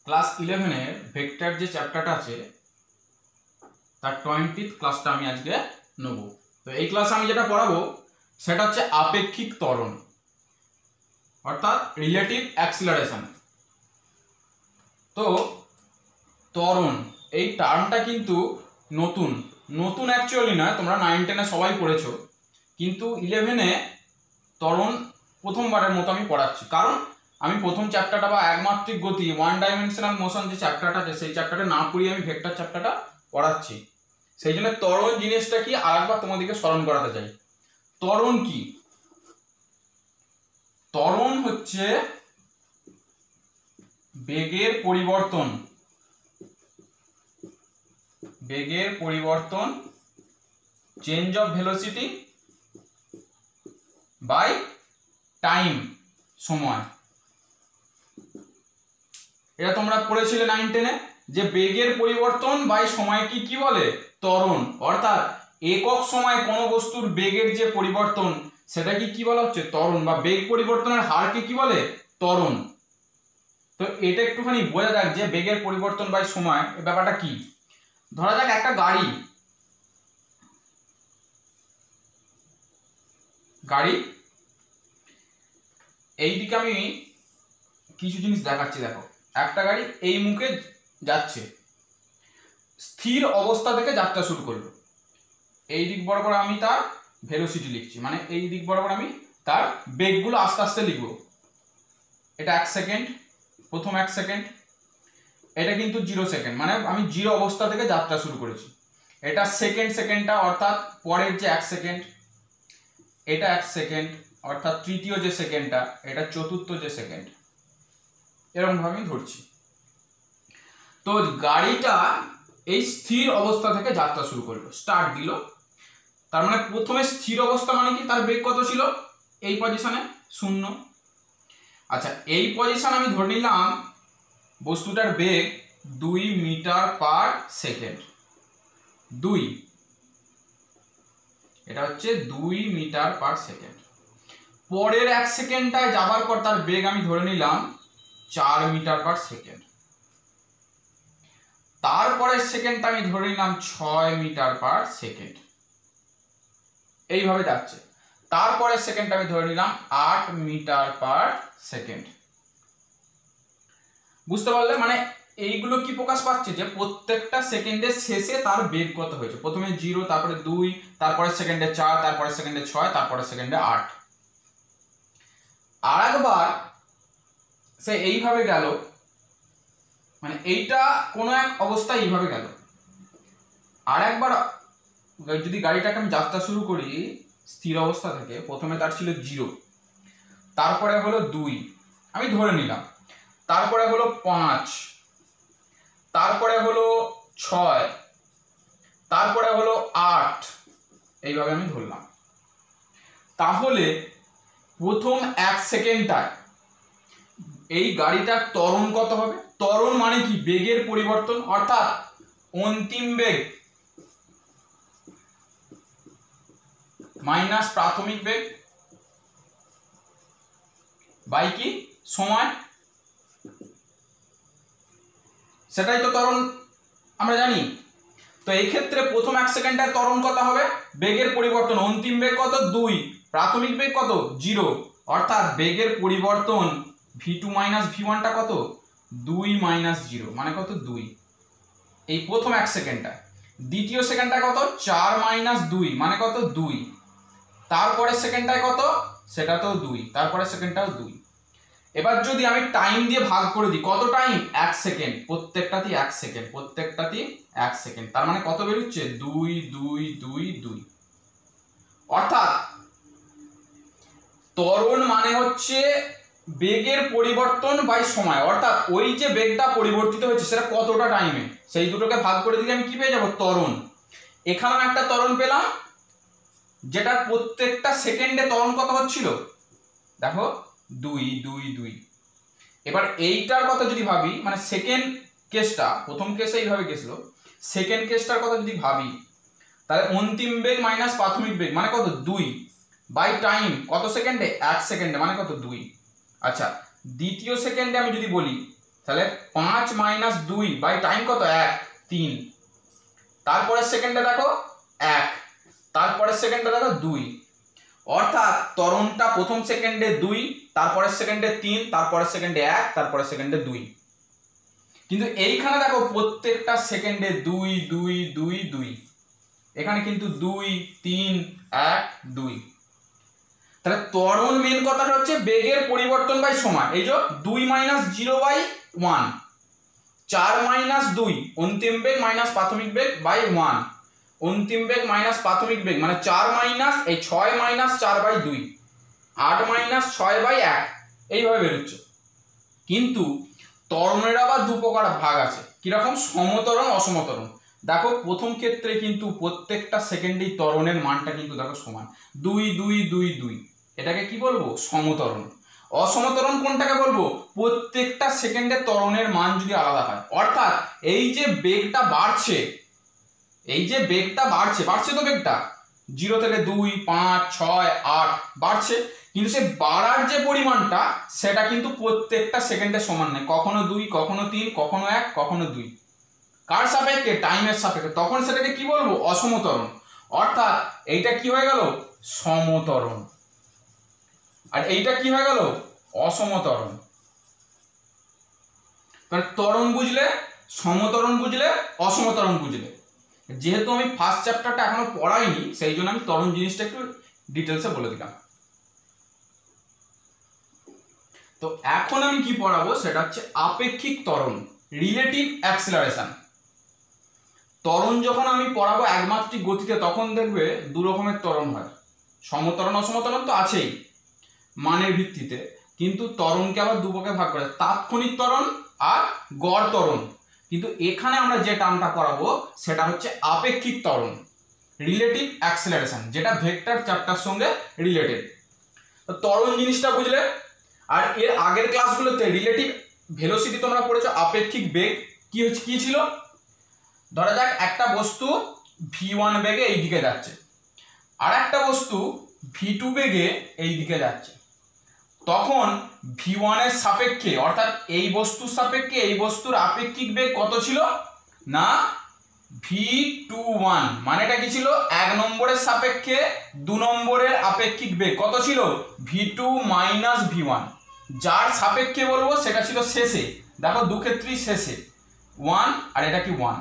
Class 11-এর vector যে চ্যাপ্টারটা আছে তার 20th ক্লাসটা আমি আজকে নেব। তো এই ক্লাসে আমি যেটা পড়াবো সেটা হচ্ছে আপেক্ষিক ত্বরণ অর্থাৎ রিলেটিভ অ্যাক্সিলারেশন। তো ত্বরণ এই টার্মটা কিন্তু নতুন নতুন অ্যাকচুয়ালি না, তোমরা 9-10-এ সবাই পড়েছো, কিন্তু 11-এ ত্বরণ প্রথমবারের মতো আমি পড়াচ্ছি। কারণ আমি প্রথম চ্যাপ্টারটা বা একমাত্রিক গতি ওয়ান ডাইমেনশনাল মোশন যে চ্যাপ্টারটা আছে সেই চ্যাপ্টারটা না পড়িয়ে আমি ভেক্টর চ্যাপ্টারটা পড়াচ্ছি। সেই জন্য ত্বরণ জিনিসটা কি আরেকবার তোমাদেরকে স্মরণ করাতে চাই। ত্বরণ কি? ত্বরণ হচ্ছে বেগের পরিবর্তন, বেগের পরিবর্তন, change of velocity by time, সময়। এটা তোমরা পড়েছিলে 9-10-এ যে বেগের পরিবর্তন বাই সময়কে কি বলে? ত্বরণ। অর্থাৎ একক সময় কোনো বস্তুর বেগের যে পরিবর্তন সেটাকে কি বলা হচ্ছে? ত্বরণ। বা বেগ পরিবর্তনের হারকে কি বলে? ত্বরণ। তো এটা একটুখানি বোঝা যাক যে বেগের পরিবর্তন বাই সময় এই ব্যাপারটা কি। ধরা যাক একটা গাড়ি এইদিকে আমি কিছু জিনিস দেখাচ্ছি। দেখো, একটা গাড়ি এই মুখে যাচ্ছে, স্থির অবস্থা থেকে যাত্রা শুরু করলো। এই দিক বরাবর আমি তার ভেলোসিটি লিখছি, মানে এই দিক বরাবর আমি তার বেগগুলো আস্তে আস্তে লিখবো। এটা 1 সেকেন্ড, প্রথম 1 সেকেন্ড। এটা কিন্তু 0 সেকেন্ড, মানে আমি 0 অবস্থা থেকে যাত্রা শুরু করেছি। এটা সেকেন্ডটা অর্থাৎ পরের যে 1 সেকেন্ড। এটা 1 সেকেন্ড অর্থাৎ তৃতীয় যে সেকেন্ডটা, এটা চতুর্থ যে সেকেন্ড। এরকম ভাবে আমি ধরছি। তো গাড়িটা এই স্থির অবস্থা থেকে যাত্রা শুরু করলো, স্টার্ট দিল। তার মানে প্রথমে স্থির অবস্থা মানে কি? তার বেগ কত ছিল? এই পজিশনে 0। আচ্ছা, এই পজিশন আমি ধরে নিলাম বস্তুটার বেগ 2 মিটার পার সেকেন্ড। 2, এটা হচ্ছে 2 মিটার পার সেকেন্ড। পরের 1 সেকেন্ডটায় যাবার পর তার বেগ আমি ধরে নিলাম 4 মিটার পার সেকেন্ড। তারপরের সেকেন্ডটা আমি ধরে নিলাম 6 মিটার পার সেকেন্ড। এইভাবে যাচ্ছে। তারপরের সেকেন্ডটা আমি ধরে নিলাম 8 মিটার পার সেকেন্ড। বুঝতে পারলে? মানে এইগুলো কি প্রকাশ পাচ্ছে যে প্রত্যেকটা সেকেন্ডের শেষে তার বেগ কত হয়েছে। প্রথমে 0, তারপরে 2, তারপরে সেকেন্ডে 4, তারপরে সেকেন্ডে 6, তারপরে সেকেন্ডে 8। আর একবার সে এইভাবে গেল, মানে এইটা কোনো এক অবস্থায় এইভাবে গেল। আর একবার যদি গাড়িটাকে আমি যাত্রা শুরু করি স্থির অবস্থা থেকে, প্রথমে তার ছিল 0, তারপরে হলো 2, আমি ধরে নিলাম, তারপরে হলো 5, তারপরে হলো 6, তারপরে হলো 8, এইভাবে আমি ধরলাম। তাহলে প্রথম 1 সেকেন্ডটায় এই গাড়িটার ত্বরণ কত হবে? ত্বরণ মানে কি? বেগের পরিবর্তন, অর্থাৎ অন্তিম বেগ মাইনাস প্রাথমিক বেগ বাই কি? সময়। সেটাই তো ত্বরণ, আমরা জানি। তো এই ক্ষেত্রে প্রথম 1 সেকেন্ডের ত্বরণ কত হবে? বেগের পরিবর্তন, অন্তিম বেগ কত? 2, প্রাথমিক বেগ কত? 0। অর্থাৎ বেগের পরিবর্তন v2 মাইনাস v1টা কত? 2 মাইনাস 0, মানে কত? 2। এই প্রথম 1 সেকেন্ডটা। দ্বিতীয় সেকেন্ডটা কত? 4 মাইনাস 2, মানে কত? 2। তারপরে সেকেন্ডটায় কত? সেটা তো 2, তারপরে সেকেন্ডটাও 2। এবার যদি আমি টাইম দিয়ে ভাগ করে দিই, কত টাইম? 1 সেকেন্ড, প্রত্যেকটাতেই 1 সেকেন্ড, প্রত্যেকটাতেই 1 সেকেন্ড। তার মানে কত বেরোচ্ছে? 2, 2, 2, 2। অর্থাৎ ত্বরণ মানে হচ্ছে বেগের পরিবর্তন বাই সময়। অর্থাৎ ওই যে বেগটা পরিবর্তিত হয়েছে সেটা কতটা টাইমে, সেই দুটোকে ভাগ করে দিলে আমি কি পেয়ে যাবো? ত্বরণ। এখানেও একটা ত্বরণ পেলাম, যেটা প্রত্যেকটা সেকেন্ডে ত্বরণ কত হচ্ছিল? দেখো, 2, 2, 2। এবার এইটার কথা যদি ভাবি, মানে সেকেন্ড কেসটা, প্রথম কেসে এইভাবে গেছিল, সেকেন্ড কেসটার কথা যদি ভাবি, তাহলে অন্তিম বেগ মাইনাস প্রাথমিক বেগ মানে কত? 2 বাই টাইম কত সেকেন্ডে? 1 সেকেন্ডে, মানে কত? 2। আচ্ছা, দ্বিতীয় সেকেন্ডে আমি যদি বলি, তাহলে 5 - 2 বাই টাইম কত 1 3, তারপরের সেকেন্ডে দেখো 1, তারপরের সেকেন্ডে দেখো 2, অর্থাৎ ত্বরণটা প্রথম সেকেন্ডে 2, তারপরের সেকেন্ডে 3, তারপরের সেকেন্ডে 1, তারপরের সেকেন্ডে 2। কিন্তু এইখানে দেখো প্রত্যেকটা সেকেন্ডে 2 2 2 2, এখানে কিন্তু 2 3 1 2। তাহলে ত্বরণ মেন কথাটা হচ্ছে বেগের পরিবর্তন বাই সময়। এই যে 2 - 0/1, 4 - 2 অন্তিম বেগ মাইনাস প্রাথমিক বেগ বাই 1, অন্তিম বেগ মাইনাস প্রাথমিক বেগ মানে 4 মাইনাস এই 6 - 4/2, 8 - 6/1, এইভাবে বেরোচ্ছে। কিন্তু ত্বরণের আবার দু প্রকার ভাগ আছে, কিরকম? সমত্বরণ, অসমত্বরণ। দেখো প্রথম ক্ষেত্রে কিন্তু প্রত্যেকটা সেকেন্ডেই ত্বরণের মানটা কিন্তু দেখো সমান 2 2 2 2, এটাকে কি বলবো? সমত্বরণ। অসমত্বরণ কোনটাকে বলবো? প্রত্যেকটা সেকেন্ডে ত্বরণের মান যদি আলাদা হয়, অর্থাৎ এই যে বেগটা বাড়ছে, এই যে বেগটা বাড়ছে তো বেগটা 0 থেকে 2 5 6 8 বাড়ছে, কিন্তু সে বাড়ার যে পরিমাণটা সেটা কিন্তু প্রত্যেকটা সেকেন্ডে সমান নয়, কখনো 2, কখনো 3, কখনো 1, কখনো 2। কার সাপেক্ষে? টাইমের সাপেক্ষে। তখন সেটাকে কি বলবো? অসমত্বরণ। অর্থাৎ এইটা কি হয়ে গেল? সমত্বরণ, আর এইটা কি হয়ে গেল? অসমত্বরণ। তাহলে ত্বরণ বুঝলে, সমত্বরণ বুঝলে, অসমত্বরণ বুঝলে। যেহেতু আমি ফার্স্ট চ্যাপ্টারটা এখনো পড়াইনি, সেই জন্য আমি ত্বরণ জিনিসটা একটু ডিটেলসে বলে দিলাম। তো এখন আমি কি পড়াবো সেটা হচ্ছে আপেক্ষিক ত্বরণ, রিলেটিভ অ্যাক্সিলারেশন। ত্বরণ যখন আমি পড়াবো একমাত্রিক গতিতে, তখন দেখবে দু রকমের ত্বরণ হয়, সমত্বরণ অসমত্বরণ তো আছেই মানের ভিত্তিতে, কিন্তু ত্বরণকে আবার দু ভাগে ভাগ করে, তাৎক্ষণিক ত্বরণ আর গড় ত্বরণ। কিন্তু এখানে আমরা যে টার্মটা পড়াবো সেটা হচ্ছে আপেক্ষিক ত্বরণ, রিলেটিভ অ্যাক্সিলারেশন, যেটা ভেক্টর চ্যাপ্টার সঙ্গে রিলেটেড। ত্বরণ জিনিসটা বুঝলে। আর এর আগের ক্লাসগুলোতে রিলেটিভ ভেলোসিটি তোমরা পড়েছো, আপেক্ষিক বেগ কি ছিল? ধরা যাক একটা বস্তু v1 বেগে এই দিকে যাচ্ছে, আর একটা বস্তু v2 বেগে এই দিকে যাচ্ছে, তখন v1 এর সাপেক্ষে অর্থাৎ এই বস্তুর সাপেক্ষে এই বস্তুর আপেক্ষিক বেগ কত ছিল না v21, মানেটা কি ছিল? 1 নম্বরের সাপেক্ষে 2 নম্বরের আপেক্ষিক বেগ কত ছিল? v2 - v1। যার সাপেক্ষে বলবো সেটা ছিল শেষে, দেখো দু ক্ষেত্রেই শেষে 1, আর এটা কি 1।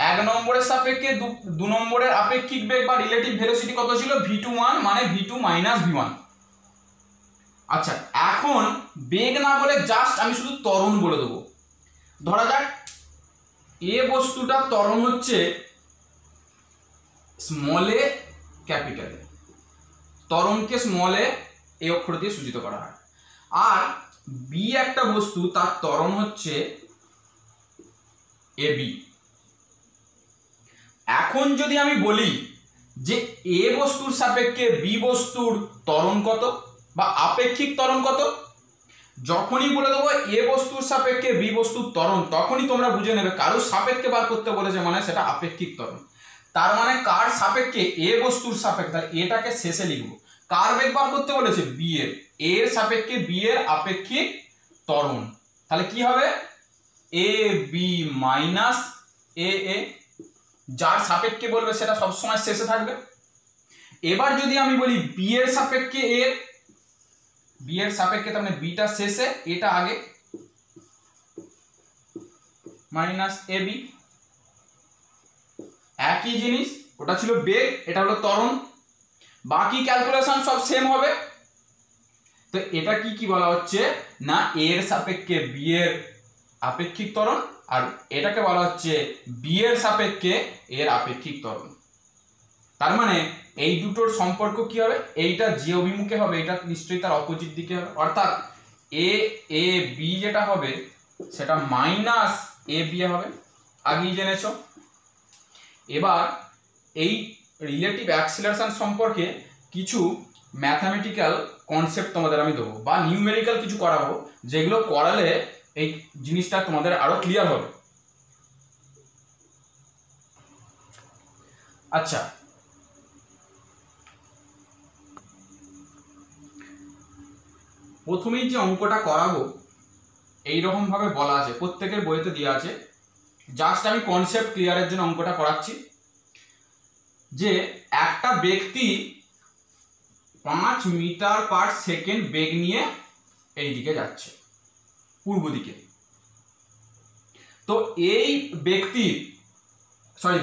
1 নম্বরের সাপেক্ষে 2 নম্বরের আপেক্ষিক বেগ বা রিলেটিভ ভেলোসিটি কত ছিল? v21 মানে v2 - v1। আচ্ছা, এখন বেগ না বলে জাস্ট আমি শুধু ত্বরণ বলে দেবো। ধরা যাক এ বস্তুটার ত্বরণ হচ্ছে স্মল এ ক্যাপিটাল এ, ত্বরণকে স্মল এ অক্ষর দিয়ে সূচিত করা হয়। আর বি একটা বস্তু, তার ত্বরণ হচ্ছে এ বি। এখন যদি আমি বলি যে এ বস্তুর সাপেক্ষে বি বস্তুর ত্বরণ কত বা আপেক্ষিক ত্বরণ কত, যখনই বলে দেবো এ বস্তুর সাপেক্ষে বি বস্তুর ত্বরণ, তখনই তোমরা বুঝে নেবে কারোর সাপেক্ষে বার করতে বলেছে মানে সেটা আপেক্ষিক ত্বরণ। তার মানে কার সাপেক্ষে? এ বস্তুর সাপেক্ষে, তাহলে এটাকে শেষে লিখবো। কার বেগ বার করতে বলেছে? বি এর। এর সাপেক্ষে বি এর আপেক্ষিক ত্বরণ, তাহলে কি হবে? এ বি মাইনাস এ এ। যার সাপেক্ষে বলবে সেটা সবসময় শেষে থাকবে। এবার যদি আমি বলি বি এর সাপেক্ষে এর, বি এর সাপেক্ষে তার মানে বিটা শেষে এটা আগে, মাইনাস এ বি। একই জিনিস, ওটা ছিল বেগ, এটা হলো ত্বরণ, বাকি ক্যালকুলেশন সব সেম হবে। তো এটা কি বলা হচ্ছে না এর সাপেক্ষে বি এর আপেক্ষিক ত্বরণ, আর এটাকে বলা হচ্ছে বি এর সাপেক্ষে এর আপেক্ষিক ত্বরণ। তার মানে এই দুটোর সম্পর্ক কি হবে? এইটা যে অভিমুখে হবে এটা নিশ্চয়ই তার অপোজিট দিকে হবে, অর্থাৎ এ এ বি যেটা হবে সেটা মাইনাস এ বি হবে, আগেই জেনেছো। এবার এই রিলেটিভ অ্যাক্সিলারেশন সম্পর্কে কিছু ম্যাথামেটিক্যাল কনসেপ্ট তোমাদের আমি দেবো বা নিউমেরিক্যাল কিছু করাবো, যেগুলো করালে এই জিনিসটা তোমাদের আরো ক্লিয়ার হবে। আচ্ছা, প্রথমেই যে অঙ্কটা করাবো এইরকম ভাবে বলা আছে, প্রত্যেকের বইতে দেওয়া আছে। জাস্ট আমি কনসেপ্ট ক্লিয়ারের জন্য অঙ্কটা করাচ্ছি যে একটা ব্যক্তি 5 মিটার পার সেকেন্ড বেগ নিয়ে এই দিকে যাচ্ছে, পূর্ব দিকে। তো এই ব্যক্তি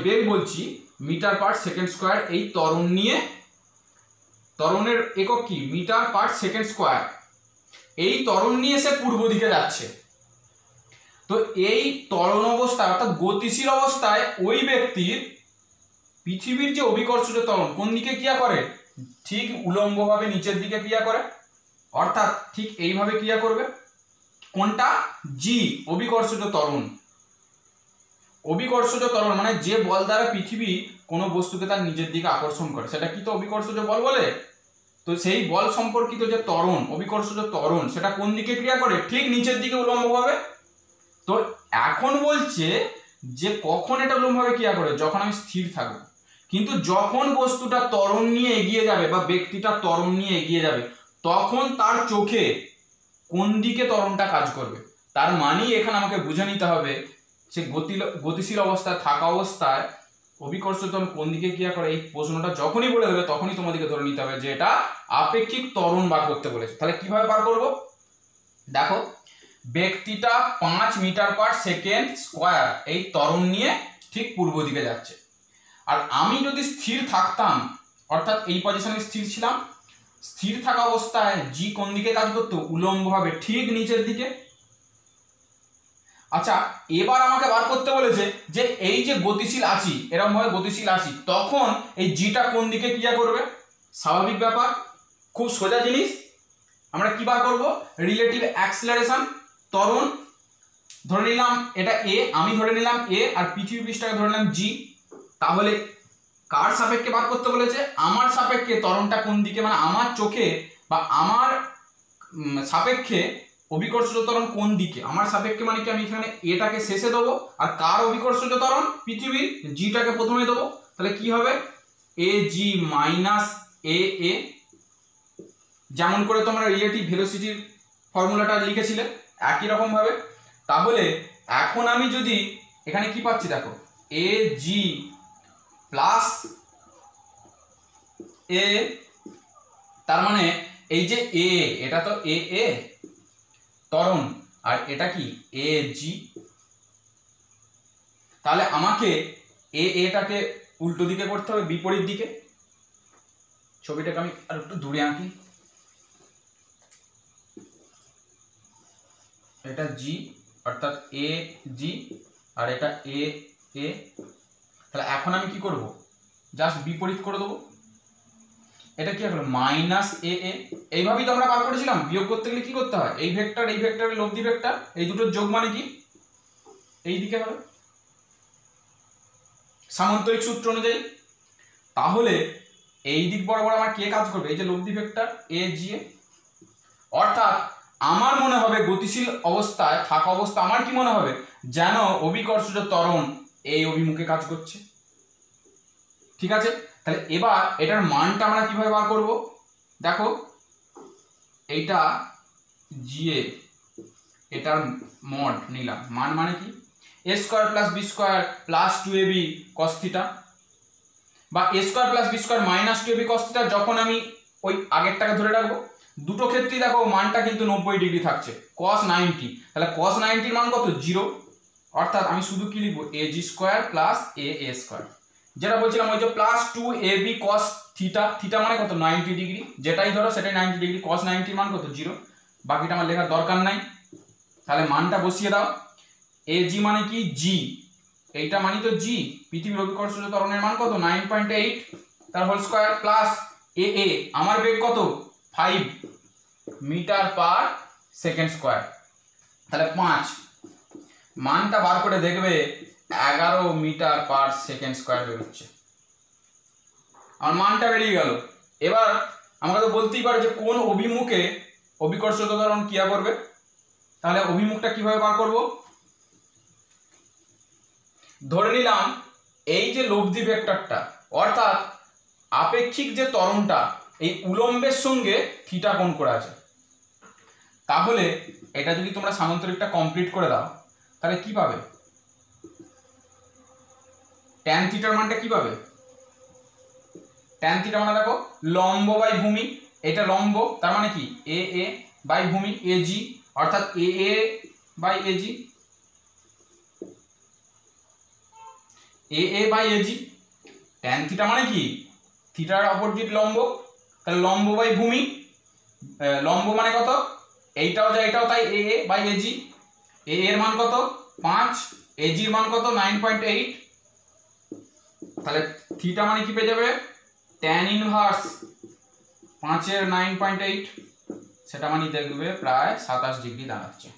বেগ বলছি, মিটার পার সেকেন্ড স্কোয়ার, এই ত্বরণ নিয়ে, ত্বরণের একক কি মিটার পার সেকেন্ড স্কোয়ার, এই ত্বরণ নিয়ে সে পূর্ব দিকে যাচ্ছে। তো এই ত্বরণ অবস্থায় অর্থাৎ গতিশীল অবস্থায় ওই ব্যক্তির পৃথিবীর যে অভিকর্ষজ ত্বরণ কোন দিকে ক্রিয়া করে, ঠিক উলম্বভাবে নিচের দিকে ক্রিয়া করে, অর্থাৎ ঠিক এইভাবে ক্রিয়া করবে। কোনটা? জি, অভিকর্ষজ ত্বরণ। অভিকর্ষজ ত্বরণ মানে যে বল দ্বারা পৃথিবী কোনো বস্তুকে তার নিজের দিকে আকর্ষণ করে, সেটা কি তো অভিকর্ষজ বল বলে। তো সেই বল সম্পর্কিত যে ত্বরণ, অভিকর্ষজ ত্বরণ, সেটা কোন দিকে ক্রিয়া করে, ঠিক নিচের দিকে উলম্বভাবে। তো এখন বলছে যে কখন এটা উলম্বভাবে ক্রিয়া করে, যখন আমি স্থির থাকবো। কিন্তু যখন বস্তুটা ত্বরণ নিয়ে এগিয়ে যাবে বা ব্যক্তিটা ত্বরণ নিয়ে এগিয়ে যাবে, তখন তার চোখে কোন দিকে ত্বরণটা কাজ করবে। তার মানেই এখানে আমাকে বুঝে নিতে হবে সে গতিশীল অবস্থায় থাকা অবস্থায় অভিকর্ষজ ত্বরণ কোন দিকে ক্রিয়া করে। এই প্রশ্নটা যখনই বলে দেবে তখনই তোমাদেরকে ধরে নিতে হবে যে এটা আপেক্ষিক ত্বরণ বার করতে বলেছে। তাহলে কিভাবে বার করব? দেখো, ব্যক্তিটা 5 মিটার পার সেকেন্ড স্কোয়ার এই ত্বরণ নিয়ে ঠিক পূর্ব দিকে যাচ্ছে। আর আমি যদি স্থির থাকতাম, অর্থাৎ এই পজিশনে স্থির ছিলাম, স্থির থাকা অবস্থায় জি কোন দিকে কাজ করতো, উলম্বভাবে ঠিক নিচের দিকে। আচ্ছা, এবার আমাকে বার করতে বলেছে যে এই যে গতিশীল আছি, এরকম ভাবে গতিশীল আছি, তখন এই জিটা কোন দিকে ক্রিয়া করবে। স্বাভাবিক ব্যাপার, খুব সোজা জিনিস। আমরা কি বার করব? রিলেটিভ অ্যাক্সিলারেশন, ত্বরণ ধরে নিলাম এটা এ, আমি ধরে নিলাম এ, আর পৃথিবী পৃষ্ঠটাকে ধরে নিলাম জি। তাহলে কার সাপেক্ষে বার করতে বলেছে? আমার সাপেক্ষে ত্বরণটা কোন দিকে, মানে আমার চোখে বা আমার সাপেক্ষে অভিকর্ষজ ত্বরণ কোন দিকে। আমার সাপেক্ষে মানে কি, আমি এখানে এটাকে শেষে দেবো, আর কার অভিকর্ষজ ত্বরণ? পৃথিবীর, জিটাকে প্রথমে দেবো। তাহলে কি হবে? এ জি মাইনাস এ এ, যেমন করে তোমরা রিলেটিভ ভেলোসিটির ফর্মুলাটা লিখেছিলে একই রকম ভাবে। তাহলে এখন আমি যদি এখানে কি পাচ্ছি দেখো, এ জি প্লাস এ, তার মানে এই যে এ, এটা তো এ এ ত্বরণ, আর এটা কি এ জি। তাহলে আমাকে এ এটাকে উল্টো দিকে করতে হবে, বিপরীত দিকে। ছবিটাকে আমি আর একটু দূরে আঁকি। এটা জি অর্থাৎ এ জি, আর এটা এ এ। তাহলে এখন আমি কি করব? জাস্ট বিপরীত করে দেবো। এটা কি হলো? মাইনাস এ এ। এইভাবেই তো আমরা বার করেছিলাম। বিয়োগ করতে গেলে কি করতে হয়? এই ভেক্টর এই ভেক্টরের লব্ধি ভেক্টর, এই দুটোর যোগ মানে কি এই দিকে হবে সামান্তরিক সূত্র অনুযায়ী। তাহলে এই দিক বরাবর আমার কে কাজ করবে? এই যে লব্ধি ভেক্টর এ জি এ। অর্থাৎ আমার মনে হবে গতিশীল অবস্থায় থাকা অবস্থা আমার কি মনে হবে, যেন অভিকর্ষজ ত্বরণ এই অভিমুখে কাজ করছে। ঠিক আছে, তাহলে এবার এটার মানটা আমরা কিভাবে বার করব? দেখো, এইটা জিএ, এটার মড নিলাম, মান মানে কি A square plus B square plus 2ab cos theta, বা A square plus B square minus 2ab cos theta. যখন আমি ওই আগেরটাকে ধরে রাখবো, দুটো ক্ষেত্রেই দেখো মানটা কিন্তু 90 ডিগ্রি থাকছে, cos 90। তাহলে cos 90 এর মান কত? 0। অর্থাৎ আমি শুধু কি লিখবো? এ জি স্কোয়ার প্লাস এ এ স্কোয়ার, যেটা বলছিলাম ওই যে plus 2ab cos theta, theta মানে কত? 90 ডিগ্রি, যেটাই ধরো সেটাই 90 ডিগ্রি। cos 90 মান কত? 0। বাকিটা আমার লেখার দরকার নাই। তাহলে মানটা বসিয়ে দাও। এ জি মানে কি? জি, এইটা মানে তো জি, পৃথিবীর অভিকর্ষজ ত্বরণের মান কত? 9.8 তার হোল স্কয়ার, প্লাস এ এ আমার বেগ কত? 5 মিটার পার সেকেন্ড স্কয়ার। তাহলে 5, মানটা বার করে দেখবে 11 মিটার পার সেকেন্ড স্কয়ার বেরোচ্ছে। আমার মানটা বেরিয়ে গেল। এবার আমাকে তো বলতেই পারে যে কোন অভিমুখে অভিকর্ষজ ত্বরণ ক্রিয়া করবে। তাহলে অভিমুখটা কিভাবে বার করব? ধরে নিলাম এই যে লব্ধি ভেক্টরটা, অর্থাৎ আপেক্ষিক যে ত্বরণটা, এই উলম্বের সঙ্গে থিটা কোণ করে আছে। তাহলে এটা যদি তোমরা সামান্তরিকটা কমপ্লিট করে দাও তাহলে কি পাবে? ট্যান থিটার মানটা কি পাবে? ট্যান থিটা মানে দেখো লম্ব বাই ভূমি, এটা লম্ব, তার মানে কি এ এ বাই ভূমি এজি, অর্থাৎ A A by AG, A A by AG. Tan theta মানে কি থিটার অপোজিট লম্ব, তাহলে লম্ব বাই ভূমি, লম্ব মানে কত, এইটাও যা এটাও তাই এ এ বাই এজি। এ এর মান কত 5, এজির মান কত 9.8, তাহলে থিটা মানে কি পেয়ে যাবে ট্যান ইনভার্স 5 এর 9.8, সেটা মানে দেখবে প্রায় 27 ডিগ্রি দাঁড়াচ্ছে।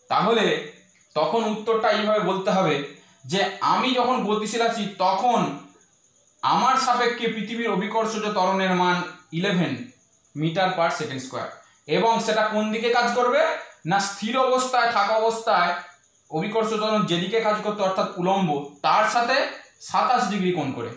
তাহলে তখন উত্তরটা এইভাবে বলতে হবে যে আমি যখন গতিশীল আছি তখন আমার সাপেক্ষে পৃথিবীর অভিকর্ষজ ত্বরণের মান 11 মিটার পার সেকেন্ড স্কোয়ার, এবং সেটা কোন দিকে কাজ করবে না স্থির অবস্থায় থাকা অবস্থায় অভিকর্ষজ ত্বরণ যেদিকে কাজ করতে অর্থাৎ উলম্ব তার সাথে 27 ডিগ্রি কোণ করে।